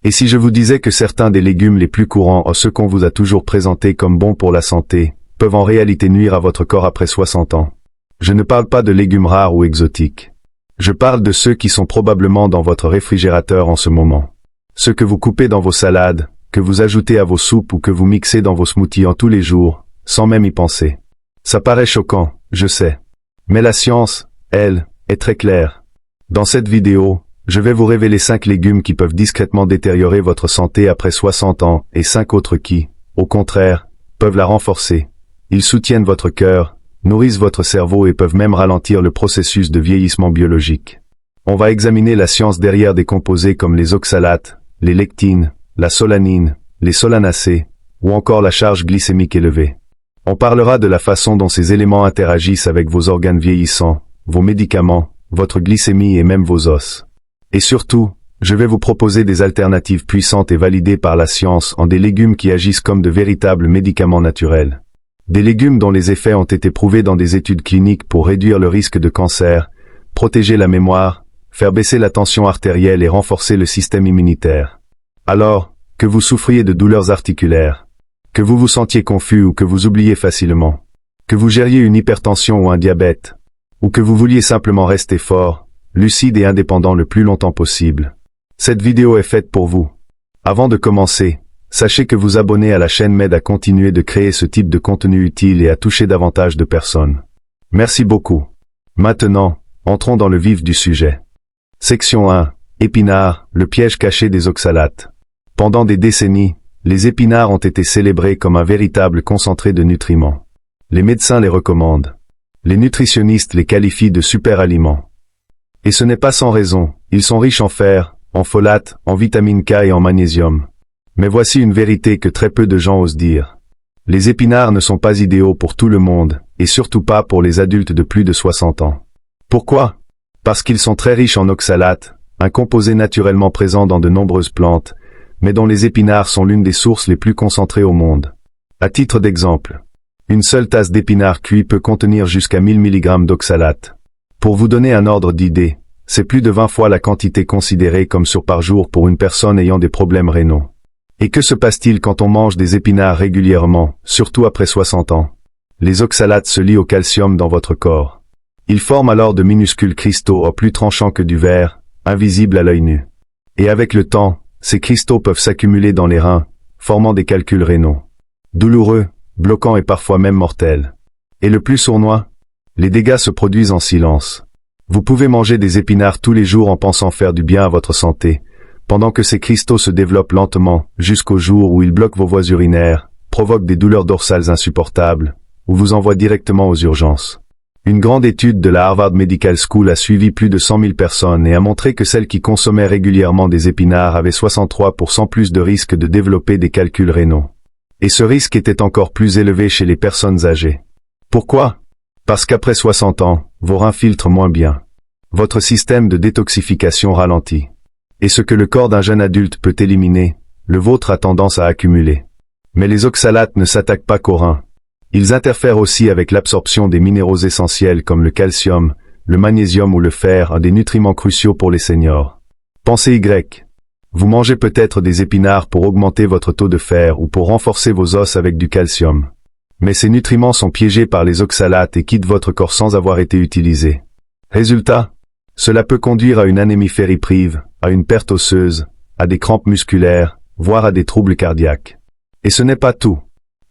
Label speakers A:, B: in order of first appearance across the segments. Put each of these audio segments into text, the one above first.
A: Et si je vous disais que certains des légumes les plus courants, ceux qu'on vous a toujours présentés comme bons pour la santé, peuvent en réalité nuire à votre corps après 60 ans? Je ne parle pas de légumes rares ou exotiques. Je parle de ceux qui sont probablement dans votre réfrigérateur en ce moment. Ceux que vous coupez dans vos salades, que vous ajoutez à vos soupes ou que vous mixez dans vos smoothies en tous les jours, sans même y penser. Ça paraît choquant, je sais. Mais la science, elle, est très claire. Dans cette vidéo, je vais vous révéler 5 légumes qui peuvent discrètement détériorer votre santé après 60 ans et 5 autres qui, au contraire, peuvent la renforcer. Ils soutiennent votre cœur, nourrissent votre cerveau et peuvent même ralentir le processus de vieillissement biologique. On va examiner la science derrière des composés comme les oxalates, les lectines, la solanine, les solanacées, ou encore la charge glycémique élevée. On parlera de la façon dont ces éléments interagissent avec vos organes vieillissants, vos médicaments, votre glycémie et même vos os. Et surtout, je vais vous proposer des alternatives puissantes et validées par la science en des légumes qui agissent comme de véritables médicaments naturels. Des légumes dont les effets ont été prouvés dans des études cliniques pour réduire le risque de cancer, protéger la mémoire, faire baisser la tension artérielle et renforcer le système immunitaire. Alors, que vous souffriez de douleurs articulaires, que vous vous sentiez confus ou que vous oubliez facilement, que vous gériez une hypertension ou un diabète, ou que vous vouliez simplement rester fort, lucide et indépendant le plus longtemps possible. Cette vidéo est faite pour vous. Avant de commencer, sachez que vous abonner à la chaîne m'aide à continuer de créer ce type de contenu utile et à toucher davantage de personnes. Merci beaucoup. Maintenant, entrons dans le vif du sujet. Section 1. Épinards, le piège caché des oxalates. Pendant des décennies, les épinards ont été célébrés comme un véritable concentré de nutriments. Les médecins les recommandent. Les nutritionnistes les qualifient de super aliments. Et ce n'est pas sans raison, ils sont riches en fer, en folate, en vitamine K et en magnésium. Mais voici une vérité que très peu de gens osent dire. Les épinards ne sont pas idéaux pour tout le monde, et surtout pas pour les adultes de plus de 60 ans. Pourquoi? Parce qu'ils sont très riches en oxalates, un composé naturellement présent dans de nombreuses plantes, mais dont les épinards sont l'une des sources les plus concentrées au monde. À titre d'exemple, une seule tasse d'épinards cuits peut contenir jusqu'à 1000 mg d'oxalates. Pour vous donner un ordre d'idée, c'est plus de 20 fois la quantité considérée comme sûre par jour pour une personne ayant des problèmes rénaux. Et que se passe-t-il quand on mange des épinards régulièrement, surtout après 60 ans? Les oxalates se lient au calcium dans votre corps. Ils forment alors de minuscules cristaux plus tranchants que du verre, invisibles à l'œil nu. Et avec le temps, ces cristaux peuvent s'accumuler dans les reins, formant des calculs rénaux. Douloureux, bloquants et parfois même mortels. Et le plus sournois? Les dégâts se produisent en silence. Vous pouvez manger des épinards tous les jours en pensant faire du bien à votre santé, pendant que ces cristaux se développent lentement, jusqu'au jour où ils bloquent vos voies urinaires, provoquent des douleurs dorsales insupportables, ou vous envoient directement aux urgences. Une grande étude de la Harvard Medical School a suivi plus de 100 000 personnes et a montré que celles qui consommaient régulièrement des épinards avaient 63% plus de risque de développer des calculs rénaux. Et ce risque était encore plus élevé chez les personnes âgées. Pourquoi? Parce qu'après 60 ans, vos reins filtrent moins bien. Votre système de détoxification ralentit. Et ce que le corps d'un jeune adulte peut éliminer, le vôtre a tendance à accumuler. Mais les oxalates ne s'attaquent pas qu'aux reins. Ils interfèrent aussi avec l'absorption des minéraux essentiels comme le calcium, le magnésium ou le fer, des nutriments cruciaux pour les seniors. Pensez Y. Vous mangez peut-être des épinards pour augmenter votre taux de fer ou pour renforcer vos os avec du calcium. Mais ces nutriments sont piégés par les oxalates et quittent votre corps sans avoir été utilisés. Résultat? Cela peut conduire à une anémie ferriprive, à une perte osseuse, à des crampes musculaires, voire à des troubles cardiaques. Et ce n'est pas tout.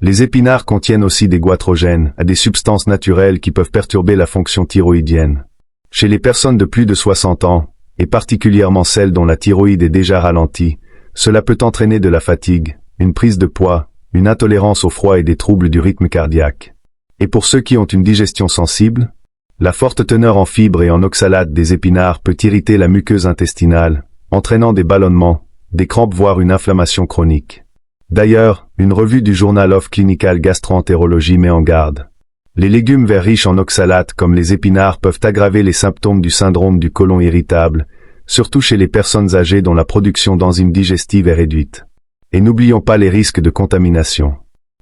A: Les épinards contiennent aussi des goitrogènes, des substances naturelles qui peuvent perturber la fonction thyroïdienne. Chez les personnes de plus de 60 ans, et particulièrement celles dont la thyroïde est déjà ralentie, cela peut entraîner de la fatigue, une prise de poids, une intolérance au froid et des troubles du rythme cardiaque. Et pour ceux qui ont une digestion sensible, la forte teneur en fibres et en oxalates des épinards peut irriter la muqueuse intestinale, entraînant des ballonnements, des crampes voire une inflammation chronique. D'ailleurs, une revue du Journal of Clinical Gastroentérologie met en garde. Les légumes verts riches en oxalates comme les épinards peuvent aggraver les symptômes du syndrome du côlon irritable, surtout chez les personnes âgées dont la production d'enzymes digestives est réduite. Et n'oublions pas les risques de contamination.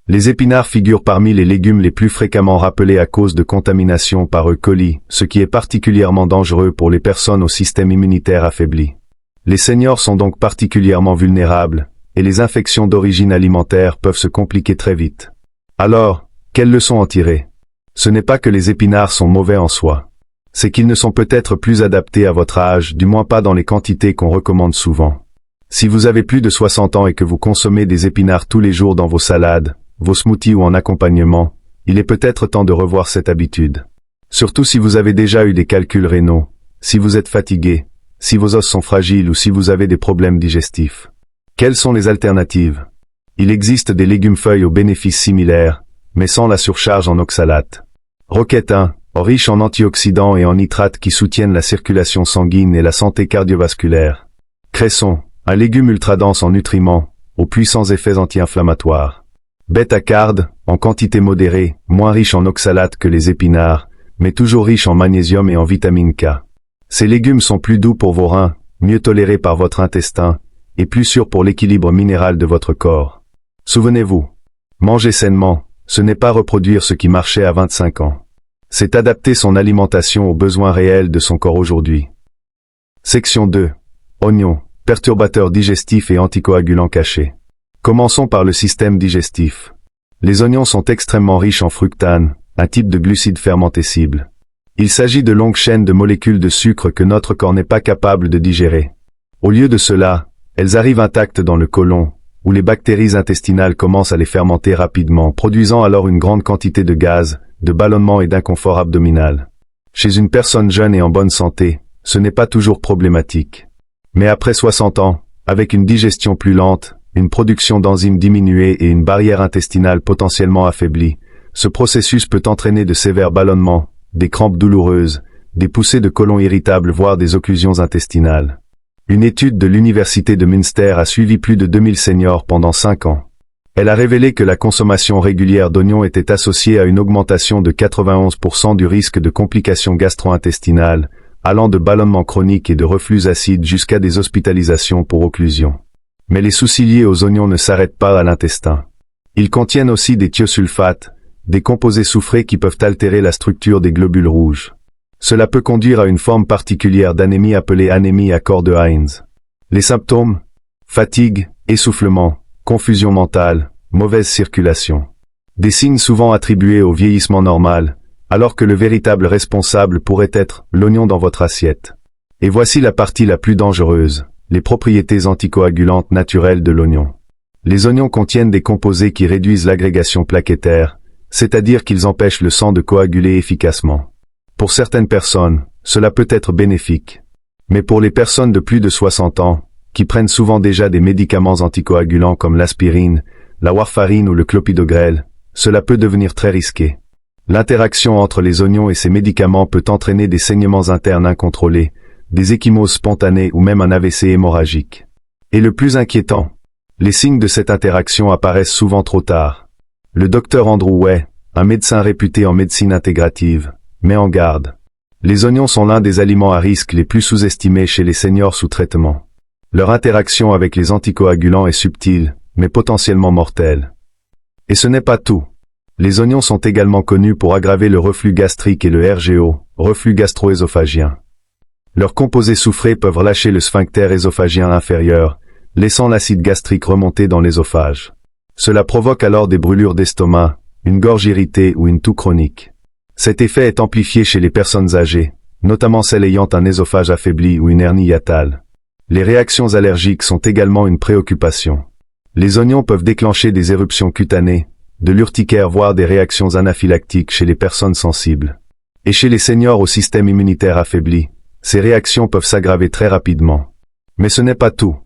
A: Les épinards figurent parmi les légumes les plus fréquemment rappelés à cause de contamination par E. coli, ce qui est particulièrement dangereux pour les personnes au système immunitaire affaibli. Les seniors sont donc particulièrement vulnérables, et les infections d'origine alimentaire peuvent se compliquer très vite. Alors, quelle leçon en tirer? Ce n'est pas que les épinards sont mauvais en soi. C'est qu'ils ne sont peut-être plus adaptés à votre âge, du moins pas dans les quantités qu'on recommande souvent. Si vous avez plus de 60 ans et que vous consommez des épinards tous les jours dans vos salades, vos smoothies ou en accompagnement, il est peut-être temps de revoir cette habitude. Surtout si vous avez déjà eu des calculs rénaux, si vous êtes fatigué, si vos os sont fragiles ou si vous avez des problèmes digestifs. Quelles sont les alternatives? Il existe des légumes-feuilles aux bénéfices similaires, mais sans la surcharge en oxalate. Roquette 1, riche en antioxydants et en nitrates qui soutiennent la circulation sanguine et la santé cardiovasculaire. Cresson, un légume ultra dense en nutriments, aux puissants effets anti-inflammatoires. Bêta-carde, en quantité modérée, moins riche en oxalate que les épinards, mais toujours riche en magnésium et en vitamine K. Ces légumes sont plus doux pour vos reins, mieux tolérés par votre intestin, et plus sûrs pour l'équilibre minéral de votre corps. Souvenez-vous, manger sainement, ce n'est pas reproduire ce qui marchait à 25 ans. C'est adapter son alimentation aux besoins réels de son corps aujourd'hui. Section 2. Oignons, perturbateurs digestifs et anticoagulants cachés. Commençons par le système digestif. Les oignons sont extrêmement riches en fructane, un type de glucide fermentescible. Il s'agit de longues chaînes de molécules de sucre que notre corps n'est pas capable de digérer. Au lieu de cela, elles arrivent intactes dans le côlon, où les bactéries intestinales commencent à les fermenter rapidement, produisant alors une grande quantité de gaz, de ballonnement et d'inconfort abdominal. Chez une personne jeune et en bonne santé, ce n'est pas toujours problématique. Mais après 60 ans, avec une digestion plus lente, une production d'enzymes diminuée et une barrière intestinale potentiellement affaiblie, ce processus peut entraîner de sévères ballonnements, des crampes douloureuses, des poussées de côlon irritables voire des occlusions intestinales. Une étude de l'Université de Münster a suivi plus de 2000 seniors pendant 5 ans. Elle a révélé que la consommation régulière d'oignons était associée à une augmentation de 91% du risque de complications gastro-intestinales, allant de ballonnements chroniques et de reflux acide jusqu'à des hospitalisations pour occlusion. Mais les soucis liés aux oignons ne s'arrêtent pas à l'intestin. Ils contiennent aussi des thiosulfates, des composés soufrés qui peuvent altérer la structure des globules rouges. Cela peut conduire à une forme particulière d'anémie appelée anémie à corps de Heinz. Les symptômes? Fatigue, essoufflement, confusion mentale, mauvaise circulation. Des signes souvent attribués au vieillissement normal, alors que le véritable responsable pourrait être l'oignon dans votre assiette. Et voici la partie la plus dangereuse, les propriétés anticoagulantes naturelles de l'oignon. Les oignons contiennent des composés qui réduisent l'agrégation plaquettaire, c'est-à-dire qu'ils empêchent le sang de coaguler efficacement. Pour certaines personnes, cela peut être bénéfique. Mais pour les personnes de plus de 60 ans, qui prennent souvent déjà des médicaments anticoagulants comme l'aspirine, la warfarine ou le clopidogrel, cela peut devenir très risqué. L'interaction entre les oignons et ces médicaments peut entraîner des saignements internes incontrôlés, des ecchymoses spontanées ou même un AVC hémorragique. Et le plus inquiétant, les signes de cette interaction apparaissent souvent trop tard. Le docteur Andrew Way, un médecin réputé en médecine intégrative, met en garde. Les oignons sont l'un des aliments à risque les plus sous-estimés chez les seniors sous traitement. Leur interaction avec les anticoagulants est subtile, mais potentiellement mortelle. Et ce n'est pas tout. Les oignons sont également connus pour aggraver le reflux gastrique et le RGO, reflux gastro-œsophagien. Leurs composés soufrés peuvent relâcher le sphincter œsophagien inférieur, laissant l'acide gastrique remonter dans l'œsophage. Cela provoque alors des brûlures d'estomac, une gorge irritée ou une toux chronique. Cet effet est amplifié chez les personnes âgées, notamment celles ayant un œsophage affaibli ou une hernie hiatale. Les réactions allergiques sont également une préoccupation. Les oignons peuvent déclencher des éruptions cutanées, de l'urticaire voire des réactions anaphylactiques chez les personnes sensibles. Et chez les seniors au système immunitaire affaibli, ces réactions peuvent s'aggraver très rapidement. Mais ce n'est pas tout.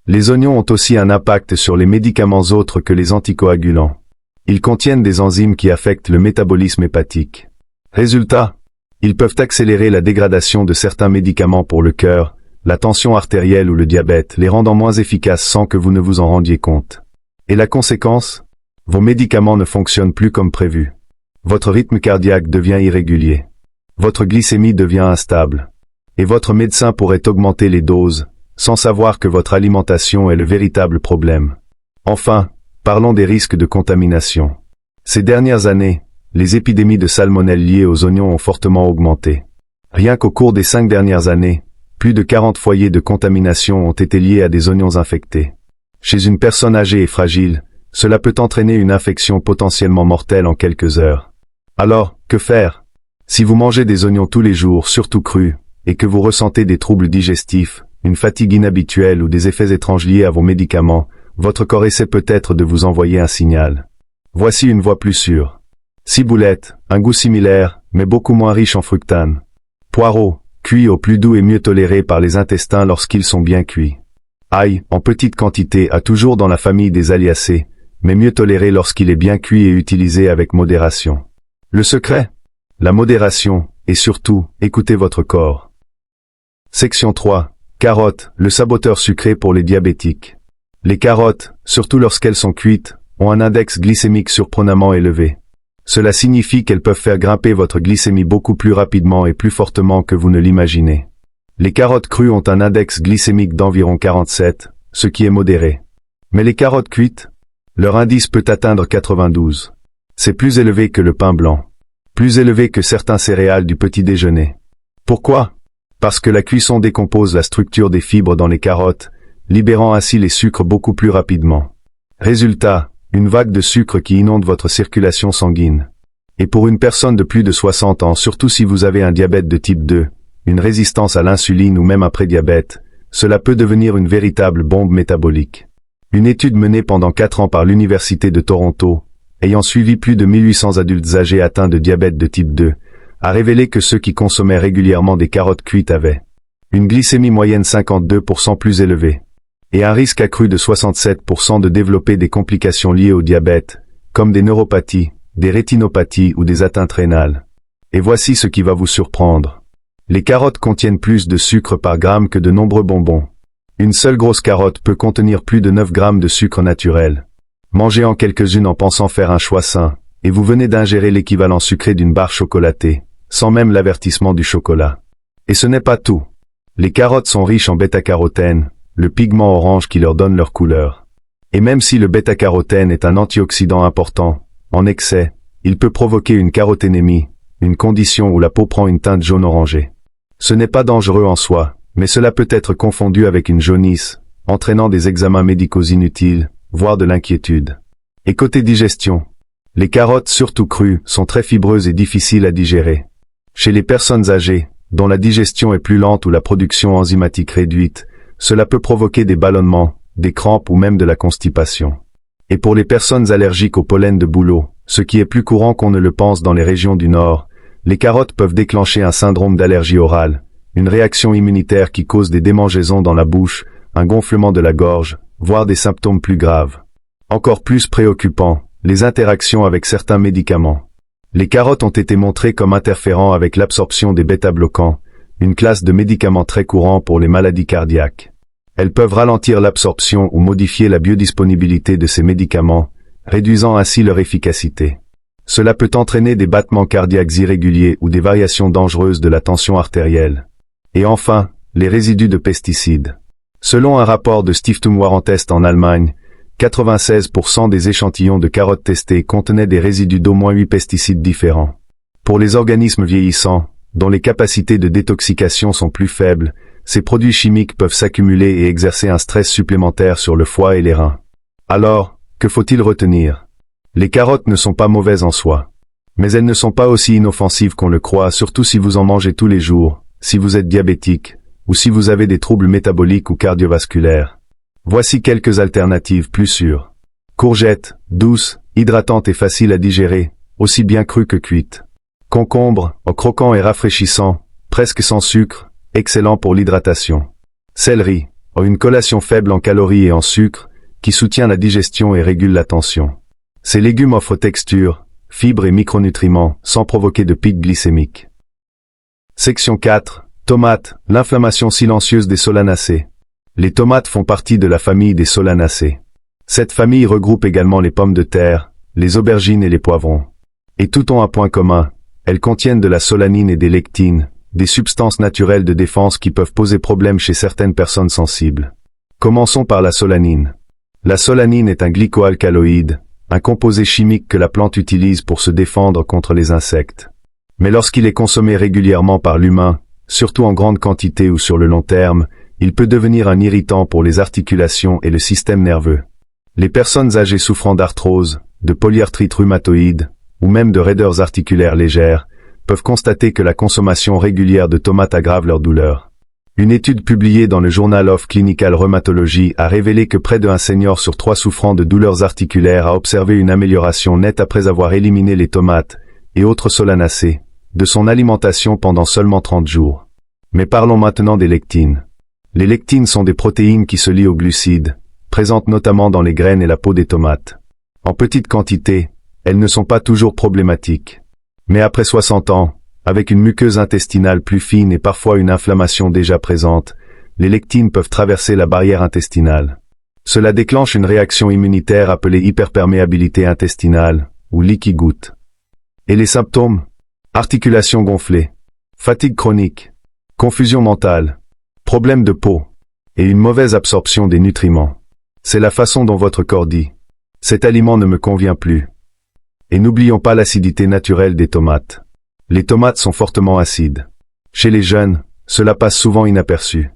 A: Les oignons ont aussi un impact sur les médicaments autres que les anticoagulants. Ils contiennent des enzymes qui affectent le métabolisme hépatique. Résultat, ils peuvent accélérer la dégradation de certains médicaments pour le cœur, la tension artérielle ou le diabète, les rendant moins efficaces sans que vous ne vous en rendiez compte. Et la conséquence? Vos médicaments ne fonctionnent plus comme prévu. Votre rythme cardiaque devient irrégulier. Votre glycémie devient instable. Et votre médecin pourrait augmenter les doses, sans savoir que votre alimentation est le véritable problème. Enfin, parlons des risques de contamination. Ces dernières années, les épidémies de salmonelle liées aux oignons ont fortement augmenté. Rien qu'au cours des 5 dernières années, plus de 40 foyers de contamination ont été liés à des oignons infectés. Chez une personne âgée et fragile, cela peut entraîner une infection potentiellement mortelle en quelques heures. Alors, que faire? Si vous mangez des oignons tous les jours, surtout crus, et que vous ressentez des troubles digestifs, une fatigue inhabituelle ou des effets étranges liés à vos médicaments, votre corps essaie peut-être de vous envoyer un signal. Voici une voie plus sûre. Ciboulette, un goût similaire, mais beaucoup moins riche en fructane. Poireaux, cuits au plus doux et mieux tolérés par les intestins lorsqu'ils sont bien cuits. Ail, en petite quantité, a toujours dans la famille des Aliacées, mais mieux toléré lorsqu'il est bien cuit et utilisé avec modération. Le secret? La modération, et surtout, écoutez votre corps. Section 3. Carottes, le saboteur sucré pour les diabétiques. Les carottes, surtout lorsqu'elles sont cuites, ont un index glycémique surprenamment élevé. Cela signifie qu'elles peuvent faire grimper votre glycémie beaucoup plus rapidement et plus fortement que vous ne l'imaginez. Les carottes crues ont un index glycémique d'environ 47, ce qui est modéré. Mais les carottes cuites? Leur indice peut atteindre 92. C'est plus élevé que le pain blanc. Plus élevé que certains céréales du petit déjeuner. Pourquoi? Parce que la cuisson décompose la structure des fibres dans les carottes, libérant ainsi les sucres beaucoup plus rapidement. Résultat, une vague de sucre qui inonde votre circulation sanguine. Et pour une personne de plus de 60 ans, surtout si vous avez un diabète de type 2, une résistance à l'insuline ou même un prédiabète, cela peut devenir une véritable bombe métabolique. Une étude menée pendant 4 ans par l'Université de Toronto, ayant suivi plus de 1800 adultes âgés atteints de diabète de type 2, a révélé que ceux qui consommaient régulièrement des carottes cuites avaient une glycémie moyenne 52% plus élevée, et un risque accru de 67% de développer des complications liées au diabète, comme des neuropathies, des rétinopathies ou des atteintes rénales. Et voici ce qui va vous surprendre. Les carottes contiennent plus de sucre par gramme que de nombreux bonbons. Une seule grosse carotte peut contenir plus de 9 grammes de sucre naturel. Mangez en quelques-unes en pensant faire un choix sain, et vous venez d'ingérer l'équivalent sucré d'une barre chocolatée, sans même l'avertissement du chocolat. Et ce n'est pas tout. Les carottes sont riches en bêta-carotène, le pigment orange qui leur donne leur couleur. Et même si le bêta-carotène est un antioxydant important, en excès, il peut provoquer une caroténémie, une condition où la peau prend une teinte jaune-orangée. Ce n'est pas dangereux en soi, mais cela peut être confondu avec une jaunisse, entraînant des examens médicaux inutiles, voire de l'inquiétude. Et côté digestion, les carottes, surtout crues, sont très fibreuses et difficiles à digérer. Chez les personnes âgées, dont la digestion est plus lente ou la production enzymatique réduite, cela peut provoquer des ballonnements, des crampes ou même de la constipation. Et pour les personnes allergiques au pollen de bouleau, ce qui est plus courant qu'on ne le pense dans les régions du Nord, les carottes peuvent déclencher un syndrome d'allergie orale, une réaction immunitaire qui cause des démangeaisons dans la bouche, un gonflement de la gorge, voire des symptômes plus graves. Encore plus préoccupant, les interactions avec certains médicaments. Les carottes ont été montrées comme interférant avec l'absorption des bêta-bloquants, une classe de médicaments très courant pour les maladies cardiaques. Elles peuvent ralentir l'absorption ou modifier la biodisponibilité de ces médicaments, réduisant ainsi leur efficacité. Cela peut entraîner des battements cardiaques irréguliers ou des variations dangereuses de la tension artérielle. Et enfin, les résidus de pesticides. Selon un rapport de Stiftung Warentest en Allemagne, 96% des échantillons de carottes testés contenaient des résidus d'au moins 8 pesticides différents. Pour les organismes vieillissants, dont les capacités de détoxication sont plus faibles, ces produits chimiques peuvent s'accumuler et exercer un stress supplémentaire sur le foie et les reins. Alors, que faut-il retenir? Les carottes ne sont pas mauvaises en soi. Mais elles ne sont pas aussi inoffensives qu'on le croit, surtout si vous en mangez tous les jours, si vous êtes diabétique, ou si vous avez des troubles métaboliques ou cardiovasculaires. Voici quelques alternatives plus sûres. Courgettes, douces, hydratantes et faciles à digérer, aussi bien crues que cuites. Concombre, croquant et rafraîchissant, presque sans sucre, excellent pour l'hydratation. Céleri, une collation faible en calories et en sucre, qui soutient la digestion et régule la tension. Ces légumes offrent texture, fibres et micronutriments, sans provoquer de pic glycémique. Section 4. Tomates, l'inflammation silencieuse des solanacées. Les tomates font partie de la famille des solanacées. Cette famille regroupe également les pommes de terre, les aubergines et les poivrons. Et tout ont un point commun, elles contiennent de la solanine et des lectines, des substances naturelles de défense qui peuvent poser problème chez certaines personnes sensibles. Commençons par la solanine. La solanine est un glycoalcaloïde, un composé chimique que la plante utilise pour se défendre contre les insectes. Mais lorsqu'il est consommé régulièrement par l'humain, Surtout en grande quantité ou sur le long terme, il peut devenir un irritant pour les articulations et le système nerveux. Les personnes âgées souffrant d'arthrose, de polyarthrite rhumatoïde, ou même de raideurs articulaires légères, peuvent constater que la consommation régulière de tomates aggrave leur douleur. Une étude publiée dans le Journal of Clinical Rheumatology a révélé que près d'un senior sur 3 souffrant de douleurs articulaires a observé une amélioration nette après avoir éliminé les tomates et autres solanacées de son alimentation pendant seulement 30 jours. Mais parlons maintenant des lectines. Les lectines sont des protéines qui se lient aux glucides, présentes notamment dans les graines et la peau des tomates. En petite quantité, elles ne sont pas toujours problématiques. Mais après 60 ans, avec une muqueuse intestinale plus fine et parfois une inflammation déjà présente, les lectines peuvent traverser la barrière intestinale. Cela déclenche une réaction immunitaire appelée hyperperméabilité intestinale, ou leaky gut. Et les symptômes? Articulation gonflée, fatigue chronique, confusion mentale, problème de peau, et une mauvaise absorption des nutriments. C'est la façon dont votre corps dit « Cet aliment ne me convient plus ». Et n'oublions pas l'acidité naturelle des tomates. Les tomates sont fortement acides. Chez les jeunes, cela passe souvent inaperçu.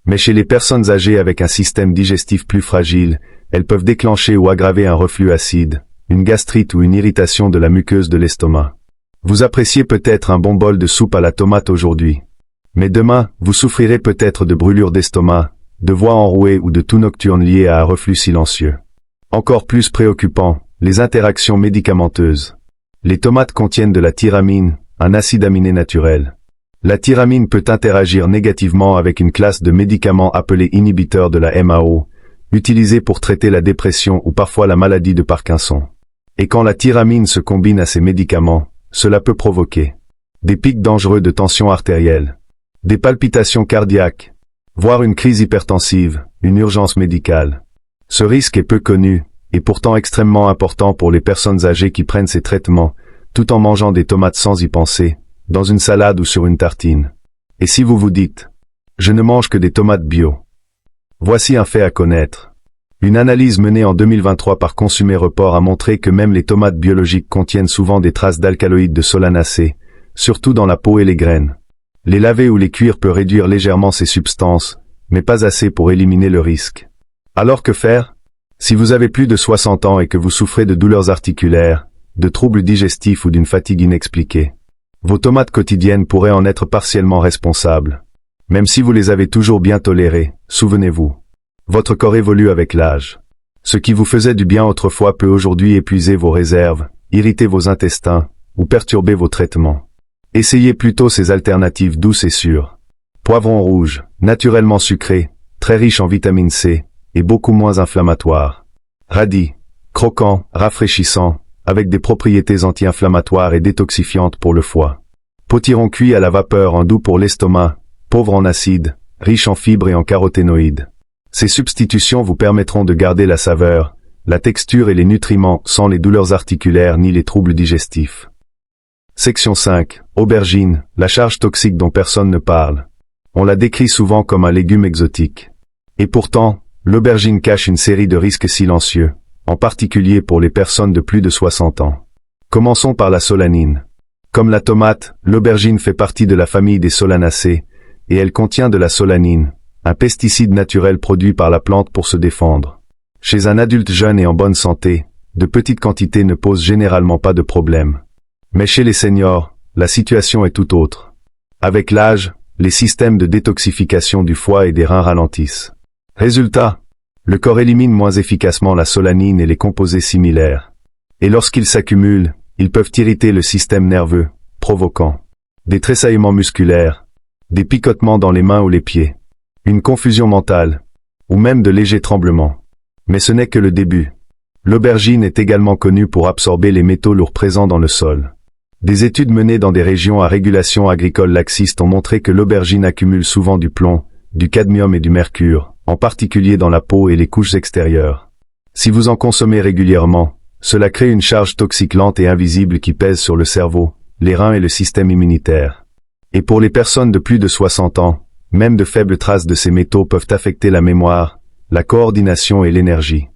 A: Mais chez les personnes âgées avec un système digestif plus fragile, elles peuvent déclencher ou aggraver un reflux acide, une gastrite ou une irritation de la muqueuse de l'estomac. Vous appréciez peut-être un bon bol de soupe à la tomate aujourd'hui. Mais demain, vous souffrirez peut-être de brûlures d'estomac, de voix enrouées ou de toux nocturnes liées à un reflux silencieux. Encore plus préoccupant, les interactions médicamenteuses. Les tomates contiennent de la tyramine, un acide aminé naturel. La tyramine peut interagir négativement avec une classe de médicaments appelés inhibiteurs de la MAO, utilisés pour traiter la dépression ou parfois la maladie de Parkinson. Et quand la tyramine se combine à ces médicaments, cela peut provoquer des pics dangereux de tension artérielle, des palpitations cardiaques, voire une crise hypertensive, une urgence médicale. Ce risque est peu connu, et pourtant extrêmement important pour les personnes âgées qui prennent ces traitements, tout en mangeant des tomates sans y penser, dans une salade ou sur une tartine. Et si vous vous dites « Je ne mange que des tomates bio », voici un fait à connaître. Une analyse menée en 2023 par Consumer Report a montré que même les tomates biologiques contiennent souvent des traces d'alcaloïdes de solanacées, surtout dans la peau et les graines. Les laver ou les cuire peut réduire légèrement ces substances, mais pas assez pour éliminer le risque. Alors que faire? Si vous avez plus de 60 ans et que vous souffrez de douleurs articulaires, de troubles digestifs ou d'une fatigue inexpliquée, vos tomates quotidiennes pourraient en être partiellement responsables. Même si vous les avez toujours bien tolérées, souvenez-vous. Votre corps évolue avec l'âge. Ce qui vous faisait du bien autrefois peut aujourd'hui épuiser vos réserves, irriter vos intestins, ou perturber vos traitements. Essayez plutôt ces alternatives douces et sûres. Poivron rouge, naturellement sucré, très riche en vitamine C, et beaucoup moins inflammatoire. Radis, croquant, rafraîchissant, avec des propriétés anti-inflammatoires et détoxifiantes pour le foie. Potiron cuit à la vapeur en doux pour l'estomac, pauvre en acide, riche en fibres et en caroténoïdes. Ces substitutions vous permettront de garder la saveur, la texture et les nutriments sans les douleurs articulaires ni les troubles digestifs. Section 5. Aubergine, la charge toxique dont personne ne parle. On la décrit souvent comme un légume exotique. Et pourtant, l'aubergine cache une série de risques silencieux, en particulier pour les personnes de plus de 60 ans. Commençons par la solanine. Comme la tomate, l'aubergine fait partie de la famille des solanacées, et elle contient de la solanine, un pesticide naturel produit par la plante pour se défendre. Chez un adulte jeune et en bonne santé, de petites quantités ne posent généralement pas de problème. Mais chez les seniors, la situation est tout autre. Avec l'âge, les systèmes de détoxification du foie et des reins ralentissent. Résultat, le corps élimine moins efficacement la solanine et les composés similaires. Et lorsqu'ils s'accumulent, ils peuvent irriter le système nerveux, provoquant des tressaillements musculaires, des picotements dans les mains ou les pieds, une confusion mentale, ou même de légers tremblements. Mais ce n'est que le début. L'aubergine est également connue pour absorber les métaux lourds présents dans le sol. Des études menées dans des régions à régulation agricole laxiste ont montré que l'aubergine accumule souvent du plomb, du cadmium et du mercure, en particulier dans la peau et les couches extérieures. Si vous en consommez régulièrement, cela crée une charge toxique lente et invisible qui pèse sur le cerveau, les reins et le système immunitaire. Et pour les personnes de plus de 60 ans, même de faibles traces de ces métaux peuvent affecter la mémoire, la coordination et l'énergie.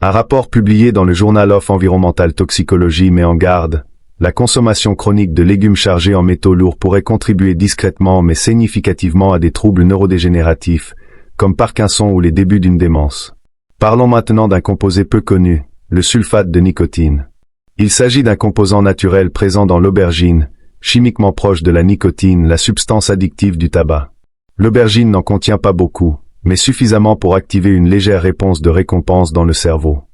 A: Un rapport publié dans le Journal of Environmental Toxicology met en garde, La consommation chronique de légumes chargés en métaux lourds pourrait contribuer discrètement mais significativement à des troubles neurodégénératifs, comme Parkinson ou les débuts d'une démence. Parlons maintenant d'un composé peu connu, le sulfate de nicotine. Il s'agit d'un composant naturel présent dans l'aubergine, chimiquement proche de la nicotine, la substance addictive du tabac. L'aubergine n'en contient pas beaucoup, mais suffisamment pour activer une légère réponse de récompense dans le cerveau.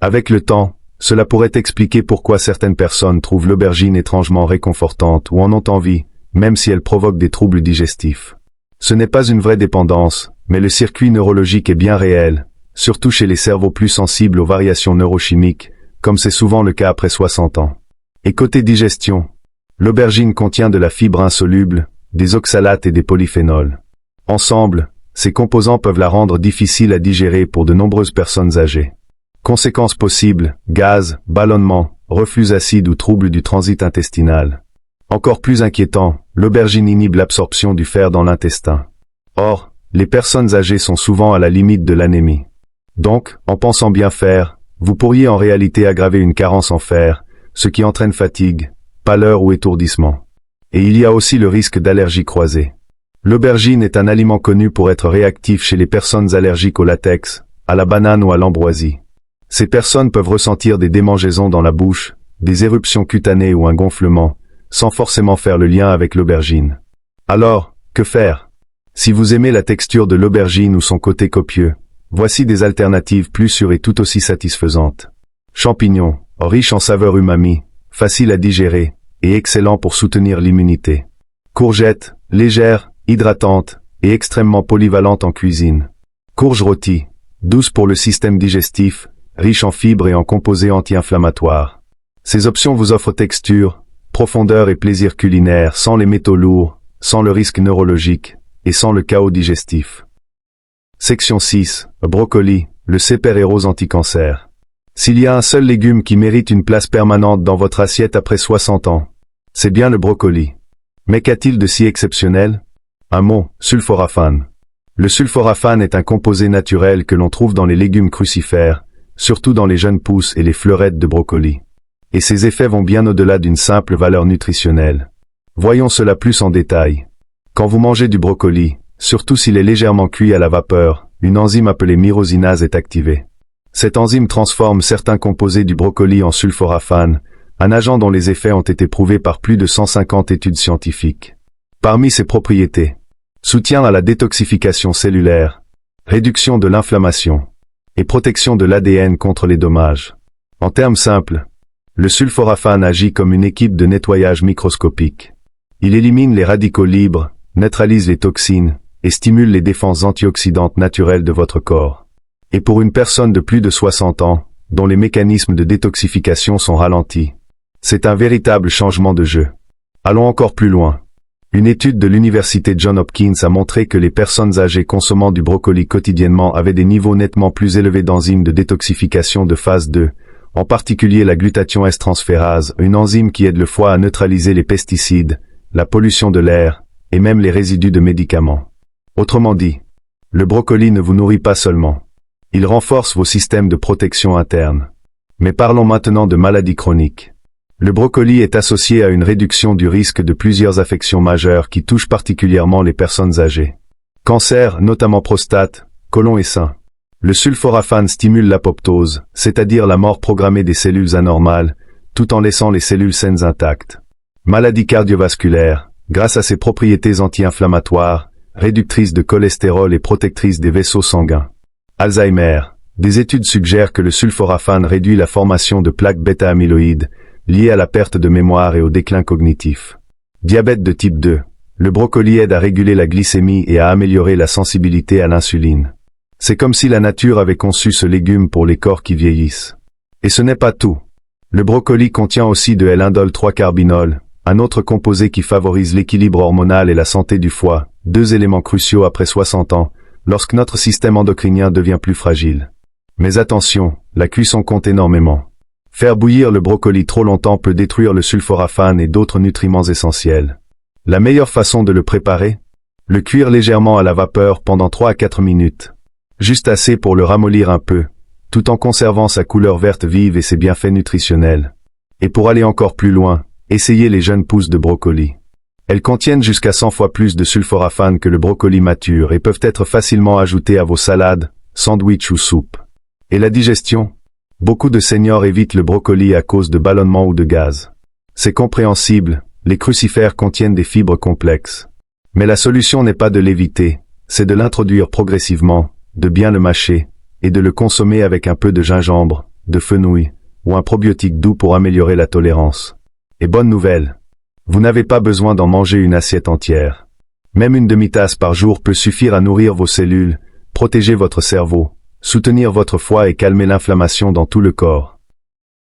A: Avec le temps, cela pourrait expliquer pourquoi certaines personnes trouvent l'aubergine étrangement réconfortante ou en ont envie, même si elle provoque des troubles digestifs. Ce n'est pas une vraie dépendance, mais le circuit neurologique est bien réel, surtout chez les cerveaux plus sensibles aux variations neurochimiques, comme c'est souvent le cas après 60 ans. Et côté digestion, l'aubergine contient de la fibre insoluble, des oxalates et des polyphénols. Ensemble, ces composants peuvent la rendre difficile à digérer pour de nombreuses personnes âgées. Conséquences possibles, gaz, ballonnement, reflux acide ou troubles du transit intestinal. Encore plus inquiétant, l'aubergine inhibe l'absorption du fer dans l'intestin. Or, les personnes âgées sont souvent à la limite de l'anémie. Donc, en pensant bien faire, vous pourriez en réalité aggraver une carence en fer, ce qui entraîne fatigue, pâleur ou étourdissement. Et il y a aussi le risque d'allergie croisée. L'aubergine est un aliment connu pour être réactif chez les personnes allergiques au latex, à la banane ou à l'ambroisie. Ces personnes peuvent ressentir des démangeaisons dans la bouche, des éruptions cutanées ou un gonflement, sans forcément faire le lien avec l'aubergine. Alors, que faire? Si vous aimez la texture de l'aubergine ou son côté copieux, voici des alternatives plus sûres et tout aussi satisfaisantes. Champignons, riches en saveurs umami, faciles à digérer, et excellents pour soutenir l'immunité. Courgettes, légères, hydratantes, et extrêmement polyvalentes en cuisine. Courge rôtie, douce pour le système digestif, riche en fibres et en composés anti-inflammatoires. Ces options vous offrent texture, profondeur et plaisir culinaire sans les métaux lourds, sans le risque neurologique, et sans le chaos digestif. Section 6. Brocoli, le super-héros anti-cancer. S'il y a un seul légume qui mérite une place permanente dans votre assiette après 60 ans, c'est bien le brocoli. Mais qu'a-t-il de si exceptionnel? Un mot, sulforaphane. Le sulforaphane est un composé naturel que l'on trouve dans les légumes crucifères, surtout dans les jeunes pousses et les fleurettes de brocoli. Et ses effets vont bien au-delà d'une simple valeur nutritionnelle. Voyons cela plus en détail. Quand vous mangez du brocoli, surtout s'il est légèrement cuit à la vapeur, une enzyme appelée myrosinase est activée. Cette enzyme transforme certains composés du brocoli en sulforaphane, un agent dont les effets ont été prouvés par plus de 150 études scientifiques. Parmi ses propriétés, soutien à la détoxification cellulaire, réduction de l'inflammation, et protection de l'ADN contre les dommages. En termes simples, le sulforaphane agit comme une équipe de nettoyage microscopique. Il élimine les radicaux libres, neutralise les toxines, et stimule les défenses antioxydantes naturelles de votre corps. Et pour une personne de plus de 60 ans, dont les mécanismes de détoxification sont ralentis, c'est un véritable changement de jeu. Allons encore plus loin. Une étude de l'université Johns Hopkins a montré que les personnes âgées consommant du brocoli quotidiennement avaient des niveaux nettement plus élevés d'enzymes de détoxification de phase 2, en particulier la glutathion S-transférase, une enzyme qui aide le foie à neutraliser les pesticides, la pollution de l'air, et même les résidus de médicaments. Autrement dit, le brocoli ne vous nourrit pas seulement. Il renforce vos systèmes de protection interne. Mais parlons maintenant de maladies chroniques. Le brocoli est associé à une réduction du risque de plusieurs affections majeures qui touchent particulièrement les personnes âgées. Cancer, notamment prostate, côlon et sein. Le sulforaphane stimule l'apoptose, c'est-à-dire la mort programmée des cellules anormales, tout en laissant les cellules saines intactes. Maladies cardiovasculaires, grâce à ses propriétés anti-inflammatoires, réductrices de cholestérol et protectrices des vaisseaux sanguins. Alzheimer. Des études suggèrent que le sulforaphane réduit la formation de plaques bêta-amyloïdes, liées à la perte de mémoire et au déclin cognitif. Diabète de type 2. Le brocoli aide à réguler la glycémie et à améliorer la sensibilité à l'insuline. C'est comme si la nature avait conçu ce légume pour les corps qui vieillissent. Et ce n'est pas tout. Le brocoli contient aussi de L-indole-3-carbinol, un autre composé qui favorise l'équilibre hormonal et la santé du foie, deux éléments cruciaux après 60 ans, lorsque notre système endocrinien devient plus fragile. Mais attention, la cuisson compte énormément. Faire bouillir le brocoli trop longtemps peut détruire le sulforaphane et d'autres nutriments essentiels. La meilleure façon de le préparer? Le cuire légèrement à la vapeur pendant 3 à 4 minutes. Juste assez pour le ramollir un peu, tout en conservant sa couleur verte vive et ses bienfaits nutritionnels. Et pour aller encore plus loin, Essayez les jeunes pousses de brocoli. Elles contiennent jusqu'à 100 fois plus de sulforaphane que le brocoli mature et peuvent être facilement ajoutées à vos salades, sandwichs ou soupes. Et la digestion? Beaucoup de seniors évitent le brocoli à cause de ballonnements ou de gaz. C'est compréhensible, les crucifères contiennent des fibres complexes. Mais la solution n'est pas de l'éviter, c'est de l'introduire progressivement, de bien le mâcher, et de le consommer avec un peu de gingembre, de fenouil, ou un probiotique doux pour améliorer la tolérance. Et bonne nouvelle, vous n'avez pas besoin d'en manger une assiette entière. Même une demi-tasse par jour peut suffire à nourrir vos cellules, protéger votre cerveau, soutenir votre foie et calmer l'inflammation dans tout le corps.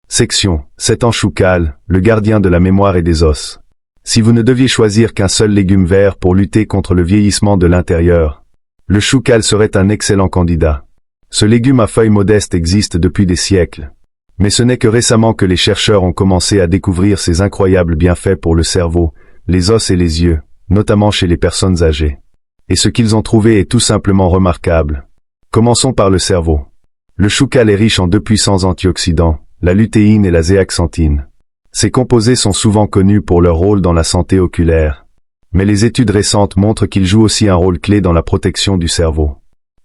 A: Section 7 en choucal, le gardien de la mémoire et des os. Si vous ne deviez choisir qu'un seul légume vert pour lutter contre le vieillissement de l'intérieur, le choucal serait un excellent candidat. Ce légume à feuilles modestes existe depuis des siècles. Mais ce n'est que récemment que les chercheurs ont commencé à découvrir ses incroyables bienfaits pour le cerveau, les os et les yeux, notamment chez les personnes âgées. Et ce qu'ils ont trouvé est tout simplement remarquable. Commençons par le cerveau. Le choucal est riche en deux puissants antioxydants, la lutéine et la zéaxanthine. Ces composés sont souvent connus pour leur rôle dans la santé oculaire. Mais les études récentes montrent qu'ils jouent aussi un rôle clé dans la protection du cerveau.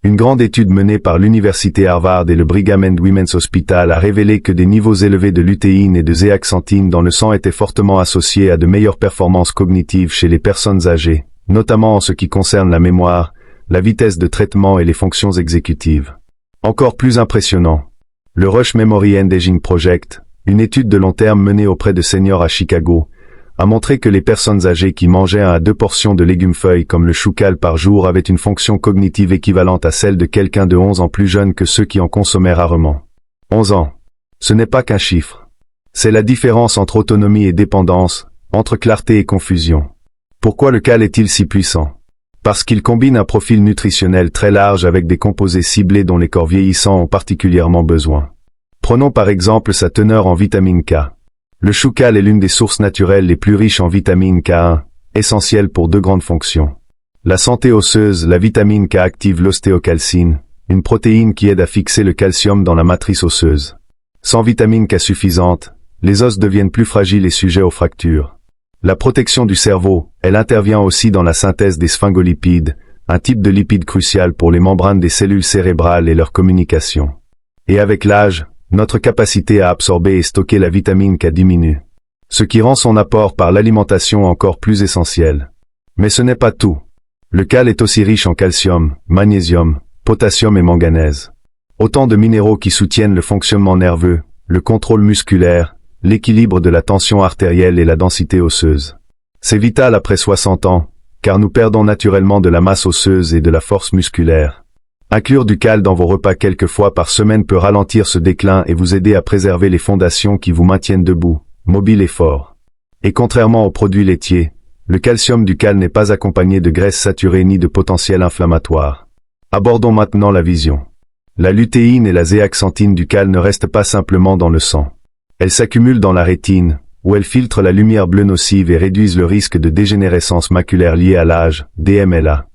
A: Une grande étude menée par l'université Harvard et le Brigham and Women's Hospital a révélé que des niveaux élevés de lutéine et de zéaxanthine dans le sang étaient fortement associés à de meilleures performances cognitives chez les personnes âgées, notamment en ce qui concerne la mémoire, la vitesse de traitement et les fonctions exécutives. Encore plus impressionnant, le Rush Memory and Aging Project, une étude de long terme menée auprès de seniors à Chicago, a montré que les personnes âgées qui mangeaient 1 à 2 portions de légumes-feuilles comme le choucal par jour avaient une fonction cognitive équivalente à celle de quelqu'un de 11 ans plus jeune que ceux qui en consommaient rarement. 11 ans. Ce n'est pas qu'un chiffre. C'est la différence entre autonomie et dépendance, entre clarté et confusion. Pourquoi le cal est-il si puissant? Parce qu'il combine un profil nutritionnel très large avec des composés ciblés dont les corps vieillissants ont particulièrement besoin. Prenons par exemple sa teneur en vitamine K. Le choucal est l'une des sources naturelles les plus riches en vitamine K1, essentielle pour 2 grandes fonctions. La santé osseuse, la vitamine K active l'ostéocalcine, une protéine qui aide à fixer le calcium dans la matrice osseuse. Sans vitamine K suffisante, les os deviennent plus fragiles et sujets aux fractures. La protection du cerveau, elle intervient aussi dans la synthèse des sphingolipides, un type de lipide crucial pour les membranes des cellules cérébrales et leur communication. Et avec l'âge, notre capacité à absorber et stocker la vitamine K diminue, ce qui rend son apport par l'alimentation encore plus essentiel. Mais ce n'est pas tout. Le cal est aussi riche en calcium, magnésium, potassium et manganèse. Autant de minéraux qui soutiennent le fonctionnement nerveux, le contrôle musculaire, l'équilibre de la tension artérielle et la densité osseuse. C'est vital après 60 ans, car nous perdons naturellement de la masse osseuse et de la force musculaire. Inclure du cal dans vos repas quelques fois par semaine peut ralentir ce déclin et vous aider à préserver les fondations qui vous maintiennent debout, mobiles et forts. Et contrairement aux produits laitiers, le calcium du cal n'est pas accompagné de graisses saturées ni de potentiel inflammatoire. Abordons maintenant la vision. La lutéine et la zéaxanthine du cal ne restent pas simplement dans le sang. Elles s'accumulent dans la rétine, où elles filtrent la lumière bleue nocive et réduisent le risque de dégénérescence maculaire liée à l'âge, DMLA.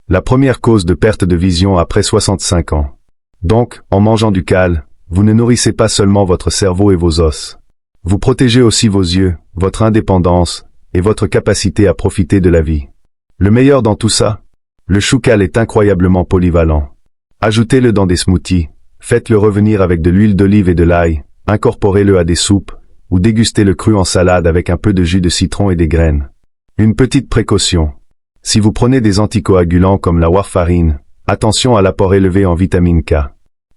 A: La première cause de perte de vision après 65 ans. Donc, en mangeant du cal, vous ne nourrissez pas seulement votre cerveau et vos os. Vous protégez aussi vos yeux, votre indépendance, et votre capacité à profiter de la vie. Le meilleur dans tout ça? Le choucal est incroyablement polyvalent. Ajoutez-le dans des smoothies, faites-le revenir avec de l'huile d'olive et de l'ail, incorporez-le à des soupes, ou dégustez-le cru en salade avec un peu de jus de citron et des graines. Une petite précaution. Si vous prenez des anticoagulants comme la warfarine, attention à l'apport élevé en vitamine K.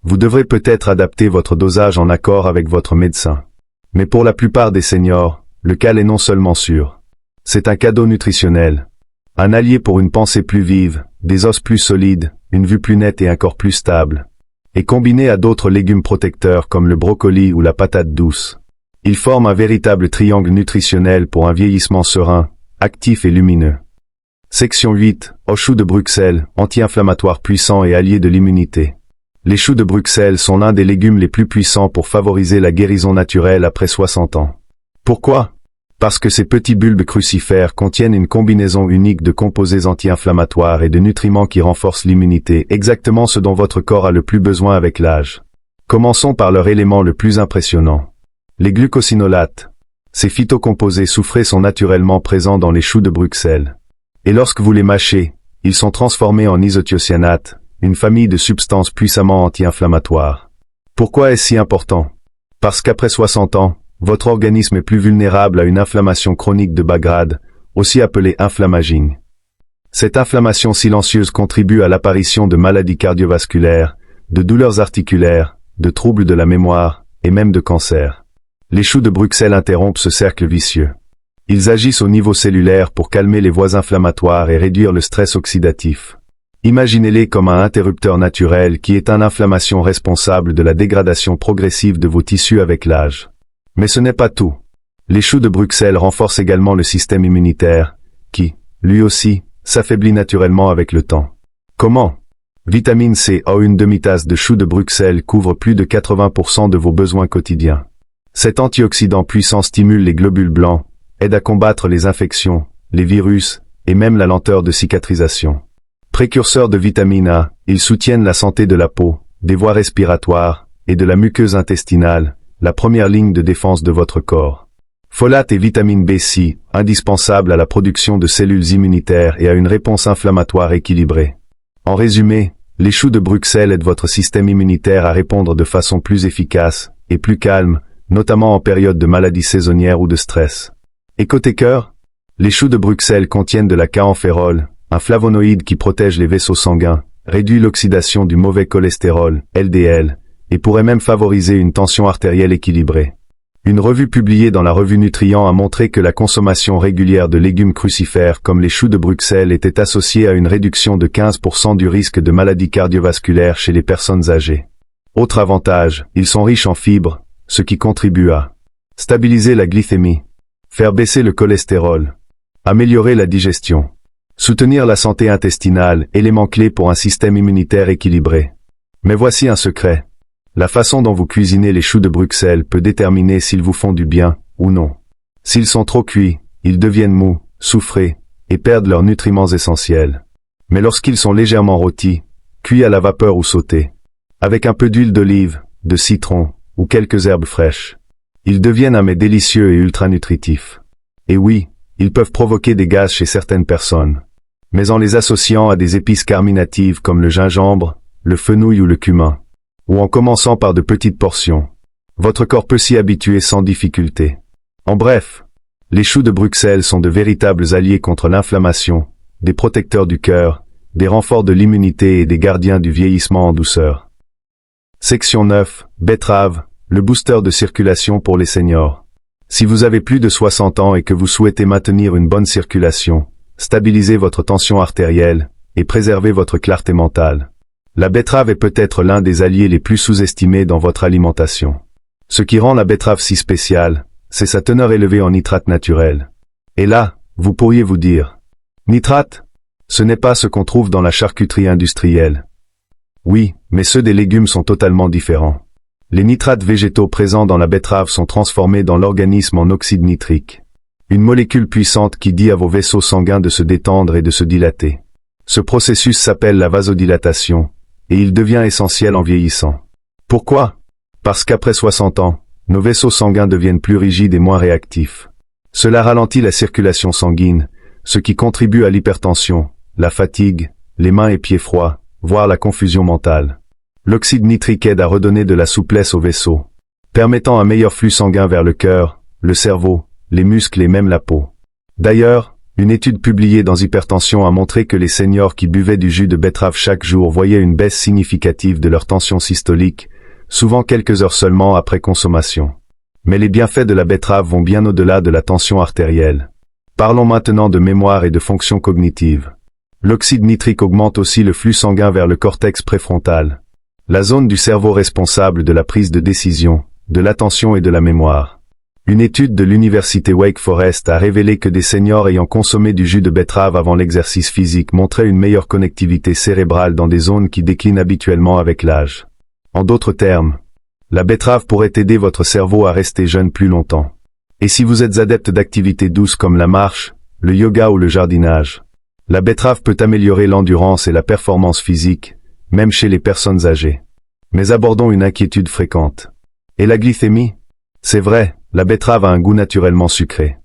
A: Vous devrez peut-être adapter votre dosage en accord avec votre médecin. Mais pour la plupart des seniors, le cal est non seulement sûr. C'est un cadeau nutritionnel. Un allié pour une pensée plus vive, des os plus solides, une vue plus nette et un corps plus stable. Et combiné à d'autres légumes protecteurs comme le brocoli ou la patate douce. Il forme un véritable triangle nutritionnel pour un vieillissement serein, actif et lumineux. Section 8. Aux choux de Bruxelles, anti-inflammatoires puissants et alliés de l'immunité. Les choux de Bruxelles sont l'un des légumes les plus puissants pour favoriser la guérison naturelle après 60 ans. Pourquoi? Parce que ces petits bulbes crucifères contiennent une combinaison unique de composés anti-inflammatoires et de nutriments qui renforcent l'immunité, exactement ce dont votre corps a le plus besoin avec l'âge. Commençons par leur élément le plus impressionnant. Les glucosinolates. Ces phytocomposés soufrés sont naturellement présents dans les choux de Bruxelles. Et lorsque vous les mâchez, ils sont transformés en isothiocyanates, une famille de substances puissamment anti-inflammatoires. Pourquoi est-ce si important? Parce qu'après 60 ans, votre organisme est plus vulnérable à une inflammation chronique de bas grade, aussi appelée inflammaging. Cette inflammation silencieuse contribue à l'apparition de maladies cardiovasculaires, de douleurs articulaires, de troubles de la mémoire, et même de cancer. Les choux de Bruxelles interrompent ce cercle vicieux. Ils agissent au niveau cellulaire pour calmer les voies inflammatoires et réduire le stress oxydatif. Imaginez-les comme un interrupteur naturel qui éteint l'inflammation responsable de la dégradation progressive de vos tissus avec l'âge. Mais ce n'est pas tout. Les choux de Bruxelles renforcent également le système immunitaire, qui, lui aussi, s'affaiblit naturellement avec le temps. Comment? Vitamine C à une demi-tasse de choux de Bruxelles couvre plus de 80% de vos besoins quotidiens. Cet antioxydant puissant stimule les globules blancs, aide à combattre les infections, les virus, et même la lenteur de cicatrisation. Précurseurs de vitamine A, ils soutiennent la santé de la peau, des voies respiratoires, et de la muqueuse intestinale, la première ligne de défense de votre corps. Folate et vitamine B6, indispensables à la production de cellules immunitaires et à une réponse inflammatoire équilibrée. En résumé, les choux de Bruxelles aident votre système immunitaire à répondre de façon plus efficace et plus calme, notamment en période de maladies saisonnières ou de stress. Et côté cœur, les choux de Bruxelles contiennent de la kaempférol, un flavonoïde qui protège les vaisseaux sanguins, réduit l'oxydation du mauvais cholestérol, LDL, et pourrait même favoriser une tension artérielle équilibrée. Une revue publiée dans la revue Nutrient a montré que la consommation régulière de légumes crucifères comme les choux de Bruxelles était associée à une réduction de 15% du risque de maladies cardiovasculaires chez les personnes âgées. Autre avantage, ils sont riches en fibres, ce qui contribue à stabiliser la glycémie, faire baisser le cholestérol, améliorer la digestion, soutenir la santé intestinale, élément clé pour un système immunitaire équilibré. Mais voici un secret. La façon dont vous cuisinez les choux de Bruxelles peut déterminer s'ils vous font du bien ou non. S'ils sont trop cuits, ils deviennent mous, soufrés, et perdent leurs nutriments essentiels. Mais lorsqu'ils sont légèrement rôtis, cuits à la vapeur ou sautés, avec un peu d'huile d'olive, de citron, ou quelques herbes fraîches, ils deviennent un mets délicieux et ultra nutritif. Et oui, ils peuvent provoquer des gaz chez certaines personnes. Mais en les associant à des épices carminatives comme le gingembre, le fenouil ou le cumin, ou en commençant par de petites portions, votre corps peut s'y habituer sans difficulté. En bref, les choux de Bruxelles sont de véritables alliés contre l'inflammation, des protecteurs du cœur, des renforts de l'immunité et des gardiens du vieillissement en douceur. Section 9, betterave, le booster de circulation pour les seniors. Si vous avez plus de 60 ans et que vous souhaitez maintenir une bonne circulation, stabiliser votre tension artérielle, et préserver votre clarté mentale, la betterave est peut-être l'un des alliés les plus sous-estimés dans votre alimentation. Ce qui rend la betterave si spéciale, c'est sa teneur élevée en nitrates naturels. Et là, vous pourriez vous dire, nitrates? Ce n'est pas ce qu'on trouve dans la charcuterie industrielle. Oui, mais ceux des légumes sont totalement différents. Les nitrates végétaux présents dans la betterave sont transformés dans l'organisme en oxyde nitrique, une molécule puissante qui dit à vos vaisseaux sanguins de se détendre et de se dilater. Ce processus s'appelle la vasodilatation, et il devient essentiel en vieillissant. Pourquoi? Parce qu'après 60 ans, nos vaisseaux sanguins deviennent plus rigides et moins réactifs. Cela ralentit la circulation sanguine, ce qui contribue à l'hypertension, la fatigue, les mains et pieds froids, voire la confusion mentale. L'oxyde nitrique aide à redonner de la souplesse aux vaisseaux, permettant un meilleur flux sanguin vers le cœur, le cerveau, les muscles et même la peau. D'ailleurs, une étude publiée dans Hypertension a montré que les seniors qui buvaient du jus de betterave chaque jour voyaient une baisse significative de leur tension systolique, souvent quelques heures seulement après consommation. Mais les bienfaits de la betterave vont bien au-delà de la tension artérielle. Parlons maintenant de mémoire et de fonction cognitive. L'oxyde nitrique augmente aussi le flux sanguin vers le cortex préfrontal, la zone du cerveau responsable de la prise de décision, de l'attention et de la mémoire. Une étude de l'université Wake Forest a révélé que des seniors ayant consommé du jus de betterave avant l'exercice physique montraient une meilleure connectivité cérébrale dans des zones qui déclinent habituellement avec l'âge. En d'autres termes, la betterave pourrait aider votre cerveau à rester jeune plus longtemps. Et si vous êtes adepte d'activités douces comme la marche, le yoga ou le jardinage, la betterave peut améliorer l'endurance et la performance physique, même chez les personnes âgées. Mais abordons une inquiétude fréquente. Et la glycémie? C'est vrai, La betterave a un goût naturellement sucré.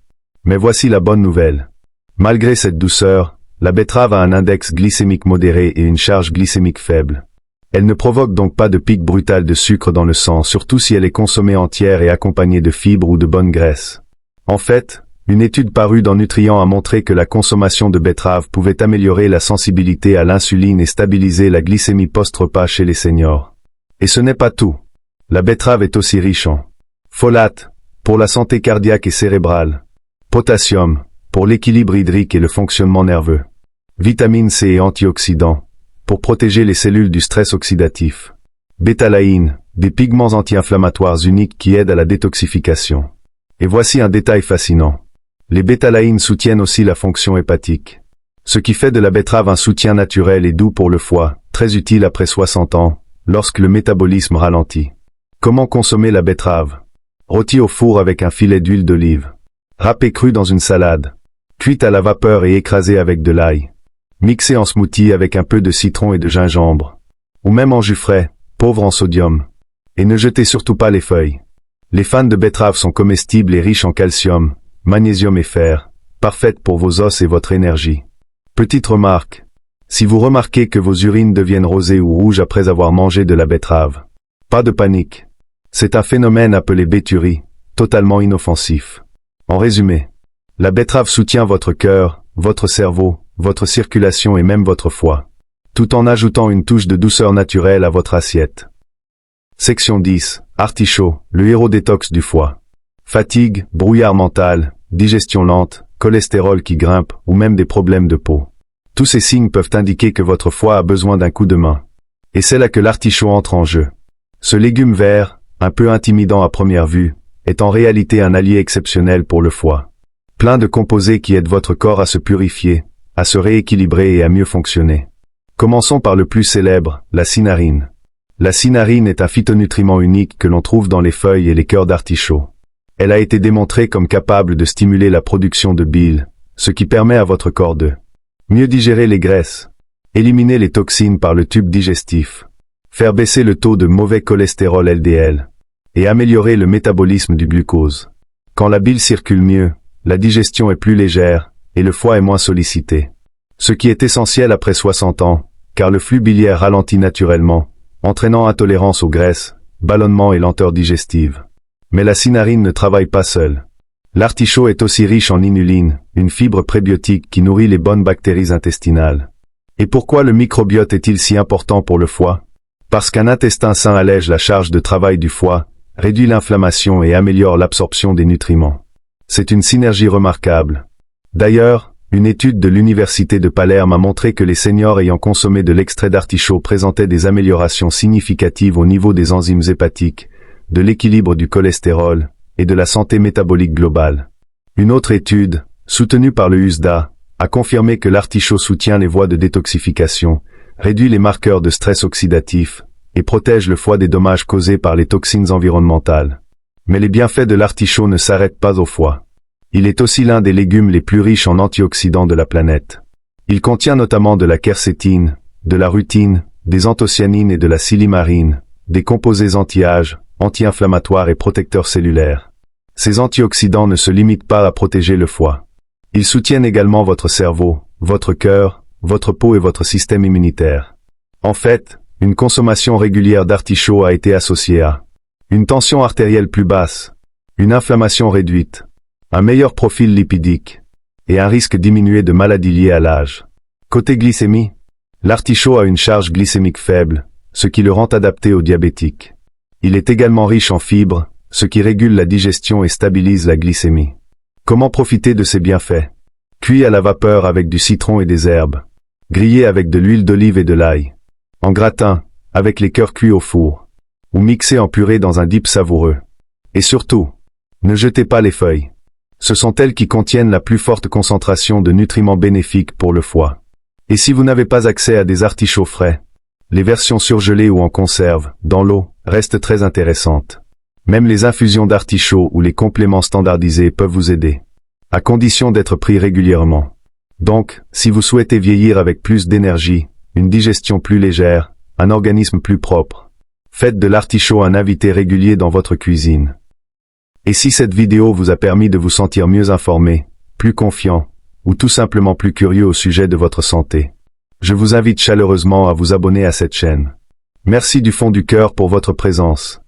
A: Mais voici la bonne nouvelle. Malgré cette douceur, la betterave a un index glycémique modéré et une charge glycémique faible. Elle ne provoque donc pas de pic brutal de sucre dans le sang, surtout si elle est consommée entière et accompagnée de fibres ou de bonnes graisses. En fait, une étude parue dans Nutrient a montré que la consommation de betterave pouvait améliorer la sensibilité à l'insuline et stabiliser la glycémie post-repas chez les seniors. Et ce n'est pas tout. La betterave est aussi riche en folate, pour la santé cardiaque et cérébrale, potassium, pour l'équilibre hydrique et le fonctionnement nerveux, vitamine C et antioxydants, pour protéger les cellules du stress oxydatif, bétalaïne, des pigments anti-inflammatoires uniques qui aident à la détoxification. Et voici un détail fascinant. Les bétalaïnes soutiennent aussi la fonction hépatique. Ce qui fait de la betterave un soutien naturel et doux pour le foie, très utile après 60 ans, lorsque le métabolisme ralentit. Comment consommer la betterave? Rôtie au four avec un filet d'huile d'olive. Râpée crue dans une salade. Cuite à la vapeur et écrasée avec de l'ail. Mixée en smoothie avec un peu de citron et de gingembre. Ou même en jus frais, pauvre en sodium. Et ne jetez surtout pas les feuilles. Les fans de betterave sont comestibles et riches en calcium, magnésium et fer, parfaites pour vos os et votre énergie. Petite remarque. Si vous remarquez que vos urines deviennent rosées ou rouges après avoir mangé de la betterave, pas de panique. C'est un phénomène appelé béturie, totalement inoffensif. En résumé, la betterave soutient votre cœur, votre cerveau, votre circulation et même votre foie, tout en ajoutant une touche de douceur naturelle à votre assiette. Section 10. Artichaut, le héros détox du foie. Fatigue, brouillard mental, digestion lente, cholestérol qui grimpe ou même des problèmes de peau. Tous ces signes peuvent indiquer que votre foie a besoin d'un coup de main. Et c'est là que l'artichaut entre en jeu. Ce légume vert, un peu intimidant à première vue, est en réalité un allié exceptionnel pour le foie. Plein de composés qui aident votre corps à se purifier, à se rééquilibrer et à mieux fonctionner. Commençons par le plus célèbre, la cinarine. La cinarine est un phytonutriment unique que l'on trouve dans les feuilles et les cœurs d'artichaut. Elle a été démontrée comme capable de stimuler la production de bile, ce qui permet à votre corps de mieux digérer les graisses, éliminer les toxines par le tube digestif, faire baisser le taux de mauvais cholestérol LDL, et améliorer le métabolisme du glucose. Quand la bile circule mieux, la digestion est plus légère, et le foie est moins sollicité. Ce qui est essentiel après 60 ans, car le flux biliaire ralentit naturellement, entraînant intolérance aux graisses, ballonnement et lenteur digestive. Mais la cinarine ne travaille pas seule. L'artichaut est aussi riche en inuline, une fibre prébiotique qui nourrit les bonnes bactéries intestinales. Et pourquoi le microbiote est-il si important pour le foie? Parce qu'un intestin sain allège la charge de travail du foie, réduit l'inflammation et améliore l'absorption des nutriments. C'est une synergie remarquable. D'ailleurs, une étude de l'université de Palerme a montré que les seniors ayant consommé de l'extrait d'artichaut présentaient des améliorations significatives au niveau des enzymes hépatiques, de l'équilibre du cholestérol et de la santé métabolique globale. Une autre étude, soutenue par le USDA, a confirmé que l'artichaut soutient les voies de détoxification, réduit les marqueurs de stress oxydatif et protège le foie des dommages causés par les toxines environnementales. Mais les bienfaits de l'artichaut ne s'arrêtent pas au foie. Il est aussi l'un des légumes les plus riches en antioxydants de la planète. Il contient notamment de la quercétine, de la rutine, des anthocyanines et de la silimarine, des composés anti-âge, anti-inflammatoires et protecteurs cellulaires. Ces antioxydants ne se limitent pas à protéger le foie. Ils soutiennent également votre cerveau, votre cœur, votre peau et votre système immunitaire. En fait, une consommation régulière d'artichaut a été associée à une tension artérielle plus basse, une inflammation réduite, un meilleur profil lipidique, et un risque diminué de maladies liées à l'âge. Côté glycémie, l'artichaut a une charge glycémique faible, ce qui le rend adapté aux diabétiques. Il est également riche en fibres, ce qui régule la digestion et stabilise la glycémie. Comment profiter de ces bienfaits? Cuit à la vapeur avec du citron et des herbes. Grillé avec de l'huile d'olive et de l'ail. En gratin, avec les cœurs cuits au four. Ou mixé en purée dans un dip savoureux. Et surtout, ne jetez pas les feuilles. Ce sont elles qui contiennent la plus forte concentration de nutriments bénéfiques pour le foie. Et si vous n'avez pas accès à des artichauts frais, les versions surgelées ou en conserve, dans l'eau, restent très intéressantes. Même les infusions d'artichaut ou les compléments standardisés peuvent vous aider, à condition d'être pris régulièrement. Donc, si vous souhaitez vieillir avec plus d'énergie, une digestion plus légère, un organisme plus propre, faites de l'artichaut un invité régulier dans votre cuisine. Et si cette vidéo vous a permis de vous sentir mieux informé, plus confiant, ou tout simplement plus curieux au sujet de votre santé, je vous invite chaleureusement à vous abonner à cette chaîne. Merci du fond du cœur pour votre présence.